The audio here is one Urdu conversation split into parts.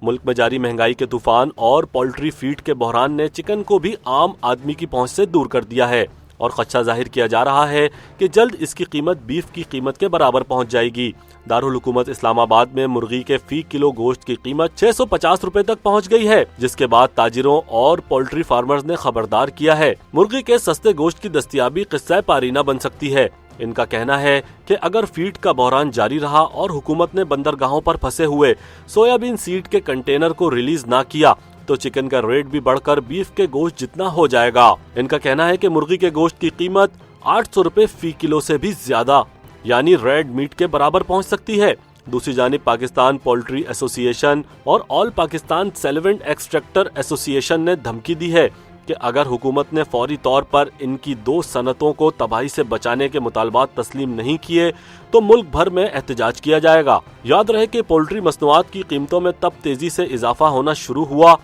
ملک میں جاری مہنگائی کے طوفان اور پولٹری فیڈ کے بحران نے چکن کو بھی عام آدمی کی پہنچ سے دور کر دیا ہے اور خدشہ ظاہر کیا جا رہا ہے کہ جلد اس کی قیمت بیف کی قیمت کے برابر پہنچ جائے گی۔ دارالحکومت اسلام آباد میں مرغی کے فی کلو گوشت کی قیمت 650 روپے تک پہنچ گئی ہے، جس کے بعد تاجروں اور پولٹری فارمرز نے خبردار کیا ہے۔ مرغی کے سستے گوشت کی دستیابی قصہ پارینہ بن سکتی ہے۔ ان کا کہنا ہے کہ اگر فیڈ کا بحران جاری رہا اور حکومت نے بندرگاہوں پر پھنسے ہوئے سویابین سیڈ کے کنٹینر کو ریلیز نہ کیا تو چکن کا ریٹ بھی بڑھ کر بیف کے گوشت جتنا ہو جائے گا۔ ان کا کہنا ہے کہ مرغی کے گوشت کی قیمت 800 روپے فی کلو سے بھی زیادہ یعنی ریڈ میٹ کے برابر پہنچ سکتی ہے۔ دوسری جانب پاکستان پولٹری ایسوسی ایشن اور آل پاکستان سیلیونٹ ایکسٹریکٹر ایسوسی ایشن نے دھمکی دی ہے کہ اگر حکومت نے فوری طور پر ان کی 2 صنعتوں کو تباہی سے بچانے کے مطالبات تسلیم نہیں کیے تو ملک بھر میں احتجاج کیا جائے گا۔ یاد رہے کہ پولٹری مصنوعات کی قیمتوں میں تب تیزی سے اضافہ ہونا شروع ہوا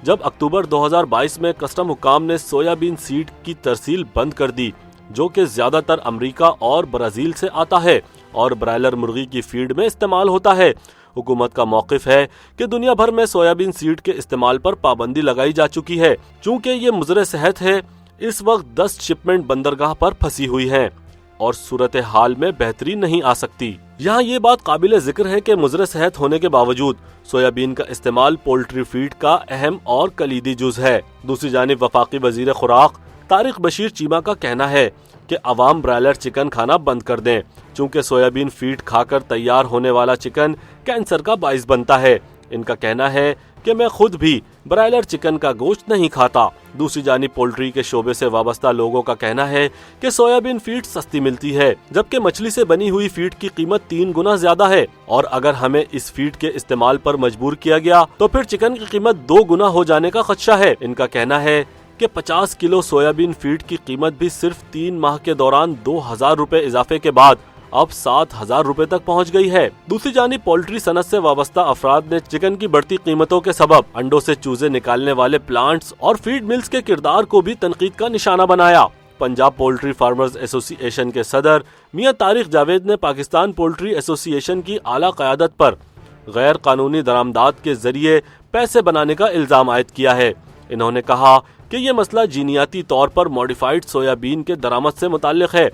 جب اکتوبر 2022 میں کسٹم حکام نے سویابین سیڈ کی ترسیل بند کر دی، جو کہ زیادہ تر امریکہ اور برازیل سے آتا ہے اور برائلر مرغی کی فیڈ میں استعمال ہوتا ہے۔ حکومت کا موقف ہے کہ دنیا بھر میں سویابین سیڈ کے استعمال پر پابندی لگائی جا چکی ہے، چونکہ یہ مضر صحت ہے۔ اس وقت 10 شپمنٹ بندرگاہ پر پھنسی ہوئی ہیں اور صورتحال میں بہتری نہیں آ سکتی۔ یہاں یہ بات قابل ذکر ہے کہ مضر صحت ہونے کے باوجود سویابین کا استعمال پولٹری فیڈ کا اہم اور کلیدی جز ہے۔ دوسری جانب وفاقی وزیر خوراک طارق بشیر چیمہ کا کہنا ہے کہ عوام برائلر چکن کھانا بند کر دیں، چونکہ سویابین فیڈ کھا کر تیار ہونے والا چکن کینسر کا باعث بنتا ہے۔ ان کا کہنا ہے کہ میں خود بھی برائلر چکن کا گوشت نہیں کھاتا۔ دوسری جانب پولٹری کے شعبے سے وابستہ لوگوں کا کہنا ہے کہ سویابین فیڈ سستی ملتی ہے، جبکہ مچھلی سے بنی ہوئی فیڈ کی قیمت 3 گنا زیادہ ہے، اور اگر ہمیں اس فیڈ کے استعمال پر مجبور کیا گیا تو پھر چکن کی قیمت 2 گنا ہو جانے کا خدشہ ہے۔ ان کا کہنا ہے کہ 50 کلو سویابین فیڈ کی قیمت بھی صرف 3 ماہ کے دوران 2000 روپے اضافے کے بعد اب 7000 روپے تک پہنچ گئی ہے۔ دوسری جانب پولٹری صنعت سے وابستہ افراد نے چکن کی بڑھتی قیمتوں کے سبب انڈوں سے چوزے نکالنے والے پلانٹس اور فیڈ ملز کے کردار کو بھی تنقید کا نشانہ بنایا۔ پنجاب پولٹری فارمرز ایسوسی ایشن کے صدر میاں طارق جاوید نے پاکستان پولٹری ایسوسی ایشن کی اعلیٰ قیادت پر غیر قانونی درآمدات کے ذریعے پیسے بنانے کا الزام عائد کیا ہے۔ انہوں نے کہا کہ یہ مسئلہ جینیاتی طور پر موڈیفائڈ سویابین کے درآمد سے متعلق ہے۔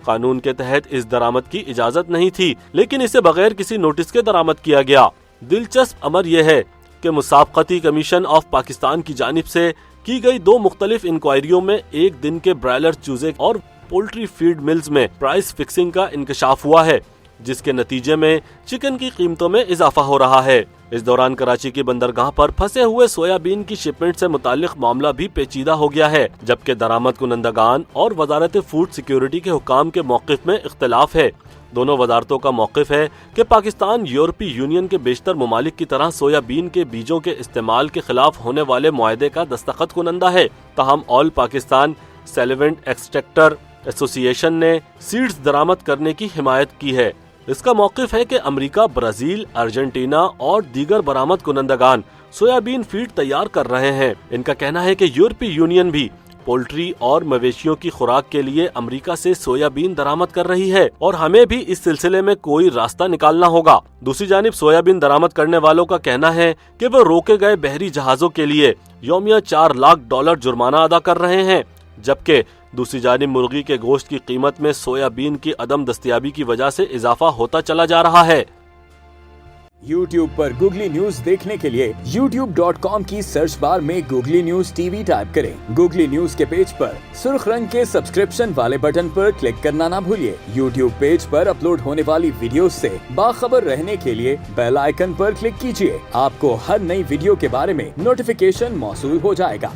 قانون کے تحت اس درآمد کی اجازت نہیں تھی، لیکن اسے بغیر کسی نوٹس کے درآمد کیا گیا۔ دلچسپ امر یہ ہے کہ مسابقتی کمیشن آف پاکستان کی جانب سے کی گئی 2 مختلف انکوائریوں میں ایک دن کے برائلر چوزے اور پولٹری فیڈ ملز میں پرائس فکسنگ کا انکشاف ہوا ہے، جس کے نتیجے میں چکن کی قیمتوں میں اضافہ ہو رہا ہے۔ اس دوران کراچی کی بندرگاہ پر پھنسے ہوئے سویابین کی شپمنٹ سے متعلق معاملہ بھی پیچیدہ ہو گیا ہے، جبکہ درآمد کنندگان اور وزارت فوڈ سیکیورٹی کے حکام کے موقف میں اختلاف ہے۔ دونوں وزارتوں کا موقف ہے کہ پاکستان یورپی یونین کے بیشتر ممالک کی طرح سویابین کے بیجوں کے استعمال کے خلاف ہونے والے معاہدے کا دستخط کنندہ ہے، تاہم آل پاکستان سیلیونٹ ایکسٹریکٹر ایسوسی ایشن نے سیڈز درآمد کرنے کی حمایت کی ہے۔ اس کا موقف ہے کہ امریکہ، برازیل، ارجنٹینا اور دیگر برآمد کنندگان سویابین فیڈ تیار کر رہے ہیں۔ ان کا کہنا ہے کہ یورپی یونین بھی پولٹری اور مویشیوں کی خوراک کے لیے امریکہ سے سویابین درآمد کر رہی ہے اور ہمیں بھی اس سلسلے میں کوئی راستہ نکالنا ہوگا۔ دوسری جانب سویابین درآمد کرنے والوں کا کہنا ہے کہ وہ روکے گئے بحری جہازوں کے لیے یومیہ $4 لاکھ جرمانہ ادا کر رہے ہیں، جبکہ دوسری جانب مرغی کے گوشت کی قیمت میں سویابین کی عدم دستیابی کی وجہ سے اضافہ ہوتا چلا جا رہا ہے۔ YouTube پر گوگلی نیوز دیکھنے کے لیے youtube.com کی سرچ بار میں googly news T V type کریں۔ گوگلی نیوز کے پیج پر سرخ رنگ کے سبسکرپشن والے بٹن پر کلک کرنا نہ بھولیے۔ YouTube پیج پر اپلوڈ ہونے والی ویڈیوز سے باخبر رہنے کے لیے بیل آئیکن پر کلک کیجیے۔ آپ کو ہر نئی ویڈیو کے بارے میں نوٹیفیکیشن موصول ہو جائے گا۔